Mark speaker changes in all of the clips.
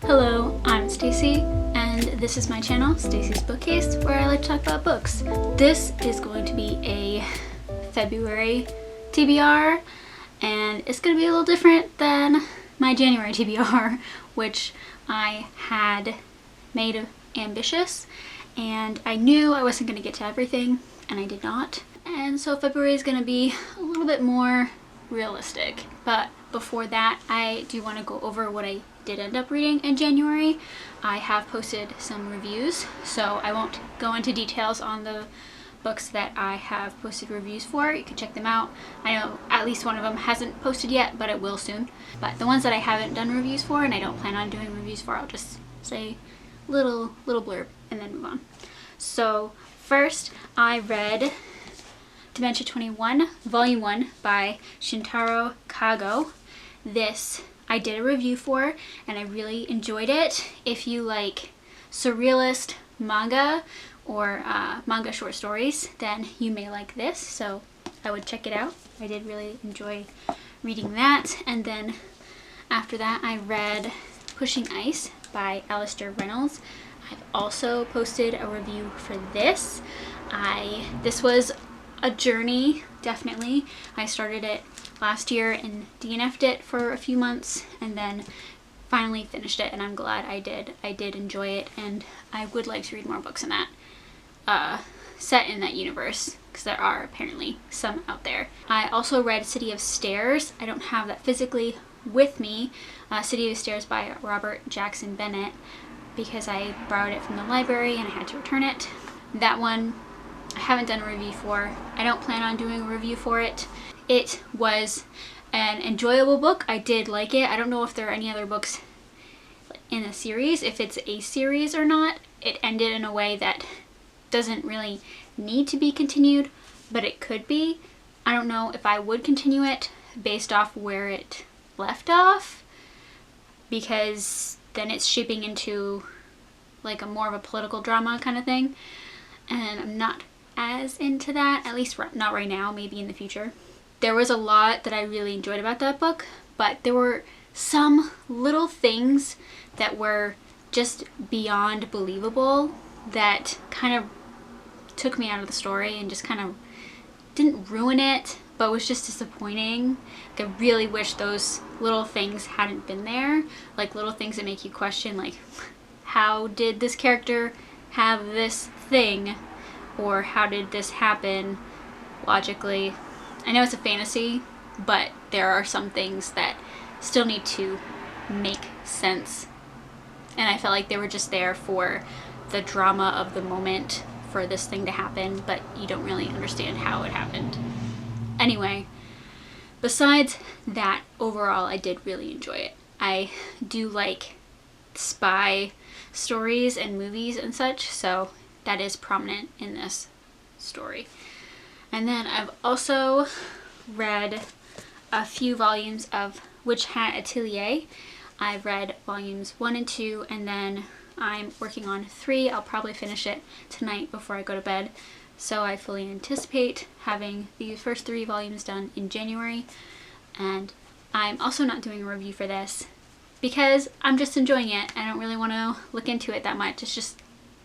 Speaker 1: Hello, I'm Stacie, and this is my channel, Stacie's Bookcase, where I like to talk about books. This is going to be a February TBR, and it's going to be a little different than my January TBR, which I had made ambitious, and I knew I wasn't going to get to everything, and I did not. And so February is going to be a little bit more realistic. But before that, I do want to go over what I did end up reading in January. I have posted some reviews, so I won't go into details on the books that I have posted reviews for. You can check them out. I know at least one of them hasn't posted yet, but it will soon. But the ones that I haven't done reviews for and I don't plan on doing reviews for, I'll just say little blurb and then move on. So first, I read Dementia 21, Volume 1 by Shintaro Kago. This I did a review for and I really enjoyed it. If you like surrealist manga or manga short stories, then you may like this, so I would check it out. I did really enjoy reading that. And then after that, I read Pushing Ice by Alistair Reynolds. I've also posted a review for this. This was a journey, definitely. I started it last year and DNF'd it for a few months and then finally finished it, and I'm glad I did. I did enjoy it, and I would like to read more books in that set in that universe, because there are apparently some out there. I also read City of Stairs. I don't have that physically with me. City of Stairs by Robert Jackson Bennett, because I borrowed it from the library and I had to return it. That one I haven't done a review for. I don't plan on doing a review for it. It was an enjoyable book. I did like it. I don't know if there are any other books in the series, if it's a series or not. It ended in a way that doesn't really need to be continued, but it could be. I don't know if I would continue it based off where it left off, because then it's shaping into like a more of a political drama kind of thing, and I'm not as into that, at least not right now, maybe in the future. There was a lot that I really enjoyed about that book, but there were some little things that were just beyond believable that kind of took me out of the story and just kind of didn't ruin it, but was just disappointing. Like, I really wish those little things hadn't been there, like little things that make you question, like, how did this character have this thing, or how did this happen logically? I know it's a fantasy, but there are some things that still need to make sense, and I felt like they were just there for the drama of the moment for this thing to happen, but you don't really understand how it happened. Anyway, besides that, overall I did really enjoy it. I do like spy stories and movies and such, so that is prominent in this story. And then I've also read a few volumes of Hat Atelier. I've read volumes 1 and 2, and then I'm working on 3. I'll probably finish it tonight before I go to bed. So I fully anticipate having the first 3 volumes done in January. And I'm also not doing a review for this because I'm just enjoying it. I don't really want to look into it that much. It's just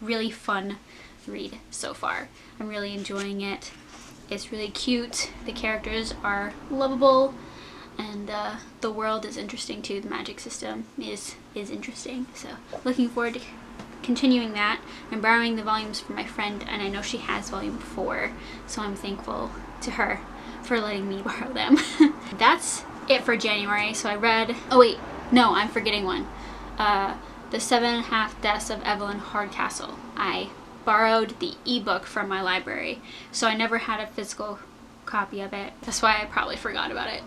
Speaker 1: really fun read so far. I'm really enjoying it. It's really cute. The characters are lovable, and the world is interesting too. The magic system is interesting. So looking forward to continuing that. I'm borrowing the volumes from my friend, and I know she has volume 4, so I'm thankful to her for letting me borrow them. That's it for January. So I read, oh wait, no, I'm forgetting one. The 7.5 Deaths of Evelyn Hardcastle. I borrowed the ebook from my library, so I never had a physical copy of it. That's why I probably forgot about it.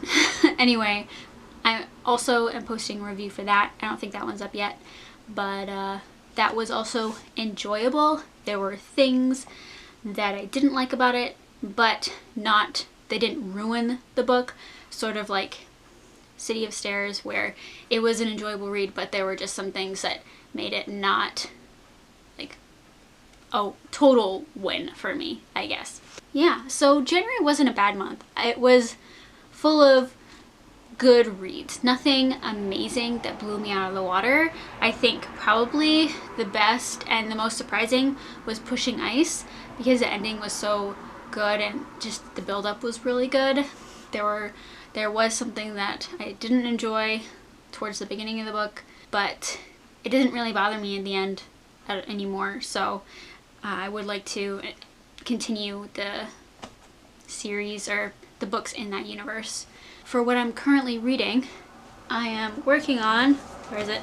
Speaker 1: Anyway, I also am posting a review for that. I don't think that one's up yet, but that was also enjoyable. There were things that I didn't like about it, but they didn't ruin the book, sort of like City of Stairs, where it was an enjoyable read, but there were just some things that made it not like a total win for me, I guess. Yeah, so January wasn't a bad month. It was full of good reads. Nothing amazing that blew me out of the water. I think probably the best and the most surprising was Pushing Ice, because the ending was so good and just the build-up was really good. There was something that I didn't enjoy towards the beginning of the book, but it didn't really bother me in the end anymore. So I would like to continue the series or the books in that universe. For what I'm currently reading, I am working on, where is it?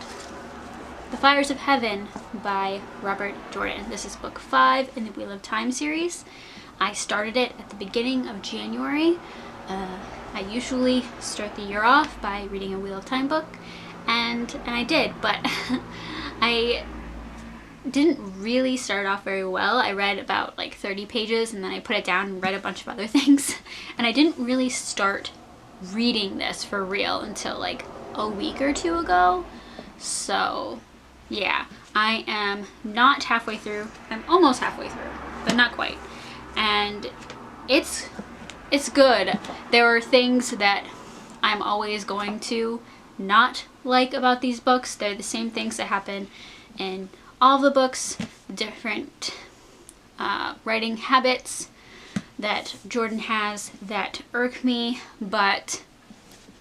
Speaker 1: The Fires of Heaven by Robert Jordan. This is book 5 in the Wheel of Time series. I started it at the beginning of January. I usually start the year off by reading a Wheel of Time book, and I did, but I didn't really start off very well. I read about like 30 pages and then I put it down and read a bunch of other things, and I didn't really start reading this for real until like a week or two ago. So yeah, I am not halfway through. I'm almost halfway through, but not quite. And it's good. There are things that I'm always going to not like about these books. They're the same things that happen in all of the books, different writing habits that Jordan has that irk me, but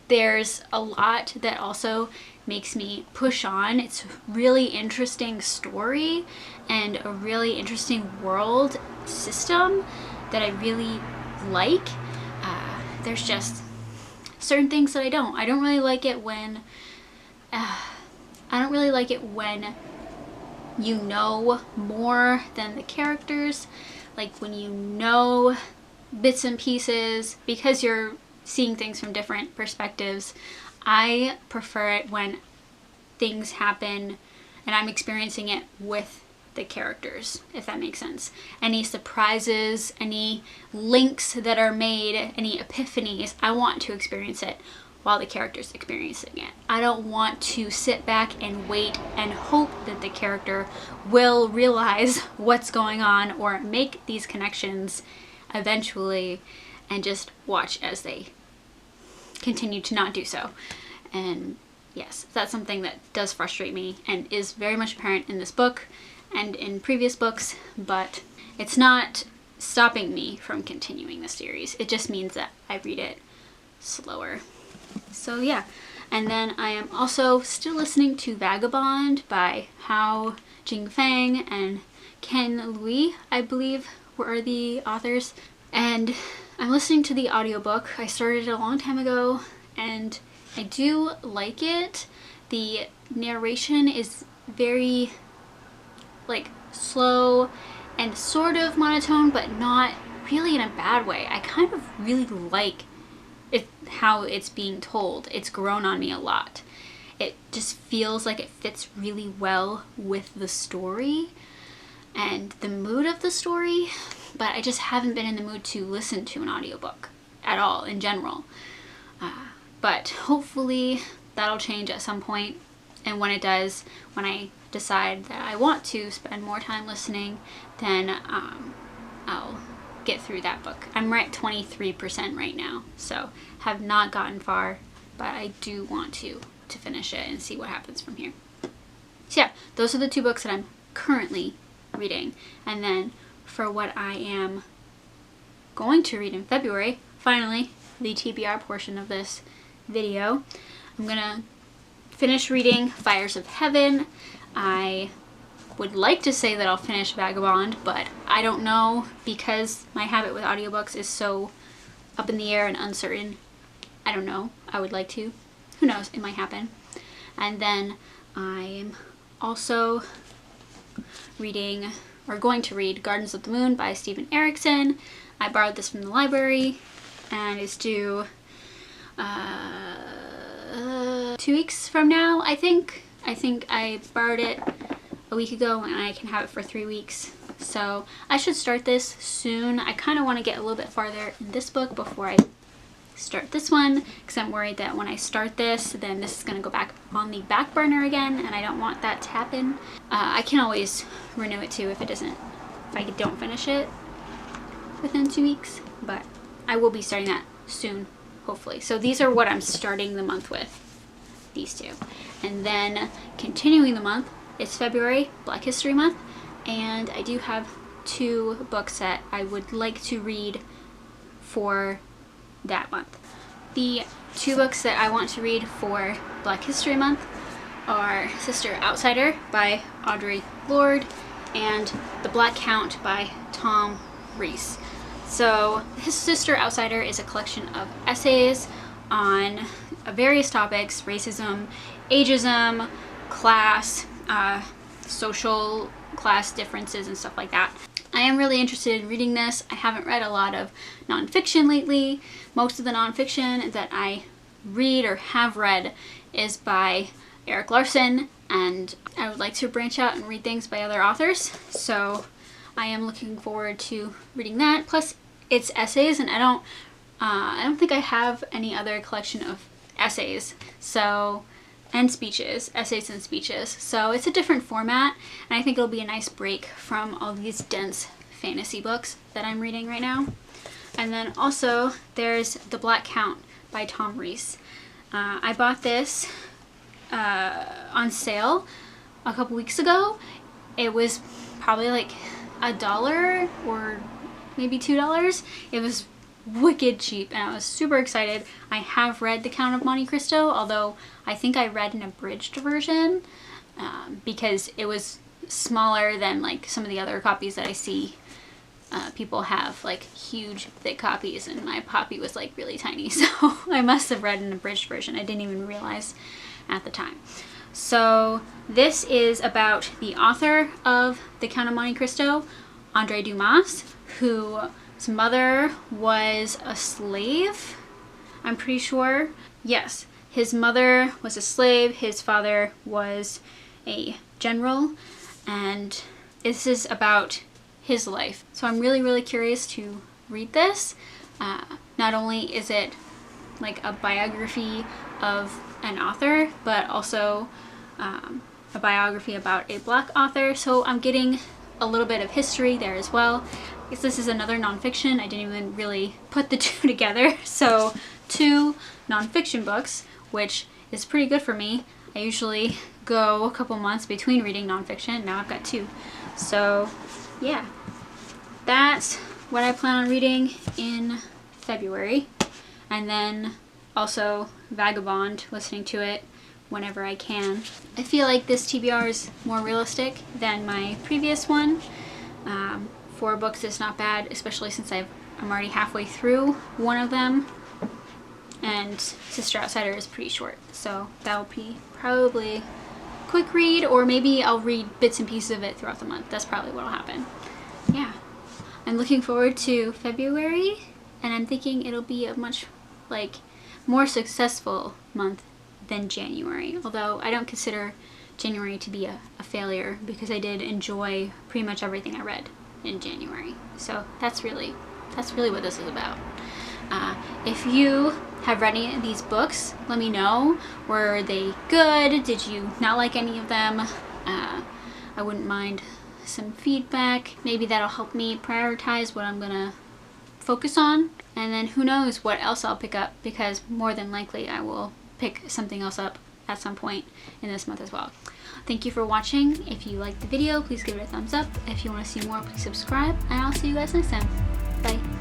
Speaker 1: there's a lot that also makes me push on. It's a really interesting story and a really interesting world system that I really like. There's just certain things that I don't really like it when you know more than the characters, like when you know bits and pieces because you're seeing things from different perspectives. I prefer it when things happen and I'm experiencing it with the characters, if that makes sense. Any surprises, any links that are made, any epiphanies, I want to experience it while the character's experiencing it. I don't want to sit back and wait and hope that the character will realize what's going on or make these connections eventually and just watch as they continue to not do so. And yes, that's something that does frustrate me and is very much apparent in this book and in previous books, but it's not stopping me from continuing the series. It just means that I read it slower. So yeah, and then I am also still listening to Vagabond by Hao Jingfang and Ken Lui, I believe, were the authors. And I'm listening to the audiobook. I started it a long time ago and I do like it. The narration is very like slow and sort of monotone, but not really in a bad way. I kind of really like how it's being told. It's grown on me a lot. It just feels like it fits really well with the story and the mood of the story, but I just haven't been in the mood to listen to an audiobook at all in general. But hopefully that'll change at some point, and when it does, when I decide that I want to spend more time listening, then I'll get through that book. I'm at 23% right now, so have not gotten far, but I do want to finish it and see what happens from here. So yeah, those are the 2 books that I'm currently reading. And then for what I am going to read in February, finally, the TBR portion of this video, I'm gonna finish reading Fires of Heaven. I would like to say that I'll finish Vagabond, but I don't know because my habit with audiobooks is so up in the air and uncertain. I don't know. I would like to. Who knows? It might happen. And then I'm also reading, or going to read, Gardens of the Moon by Steven Erikson. I borrowed this from the library and it's due 2 weeks from now, I think. I think I borrowed it a week ago and I can have it for 3 weeks. So I should start this soon. I kind of want to get a little bit farther in this book before I start this one, because I'm worried that when I start this, then this is going to go back on the back burner again, and I don't want that to happen. I can always renew it too if I don't finish it within 2 weeks, but I will be starting that soon, hopefully. So these are what I'm starting the month with, these two. And then continuing the month, it's February, Black History Month, and I do have 2 books that I would like to read for that month. The 2 books that I want to read for Black History Month are Sister Outsider by Audre Lorde and The Black Count by Tom Rees. So his Sister Outsider is a collection of essays on various topics: racism, ageism, class, social class differences, and stuff like that. I am really interested in reading this. I haven't read a lot of nonfiction lately. Most of the nonfiction that I read or have read is by Erik Larson, and I would like to branch out and read things by other authors. So I am looking forward to reading that. Plus, it's essays, and I don't think I have any other collection of essays. So, and speeches, essays and speeches. So it's a different format, and I think it'll be a nice break from all these dense fantasy books that I'm reading right now. And then also there's The Black Count by Tom Rees. I bought this on sale a couple weeks ago. It was probably like $1 or maybe $2. It was wicked cheap, and I was super excited. I have read The Count of Monte Cristo, although I think I read an abridged version because it was smaller than like some of the other copies that I see people have, like huge thick copies, and my copy was like really tiny, so I must have read an abridged version. I didn't even realize at the time. So this is about the author of The Count of Monte Cristo, Andre Dumas, whose mother was a slave, I'm pretty sure. Yes, his mother was a slave, his father was a general, and this is about his life. So I'm really, really curious to read this. Not only is it like a biography of an author, but also a biography about a Black author. So I'm getting a little bit of history there as well. I guess this is another nonfiction. I didn't even really put the 2 together. So 2 nonfiction books, which is pretty good for me. I usually go a couple months between reading nonfiction. Now I've got 2. So yeah, that's what I plan on reading in February. And then also Vagabond, listening to it whenever I can. I feel like this TBR is more realistic than my previous one. 4 books is not bad, especially since I'm already halfway through one of them. And Sister Outsider is pretty short, so that'll be probably a quick read, or maybe I'll read bits and pieces of it throughout the month. That's probably what'll happen. Yeah. I'm looking forward to February, and I'm thinking it'll be a much more successful month than January, although I don't consider January to be a failure because I did enjoy pretty much everything I read in January. So that's really what this is about. If you have read any of these books, let me know. Were they good? Did you not like any of them? I wouldn't mind some feedback. Maybe that'll help me prioritize what I'm gonna focus on, and then who knows what else I'll pick up, because more than likely I will pick something else up at some point in this month as well. Thank you for watching. If you liked the video, please give it a thumbs up. If you want to see more, please subscribe, and I'll see you guys next time. Bye.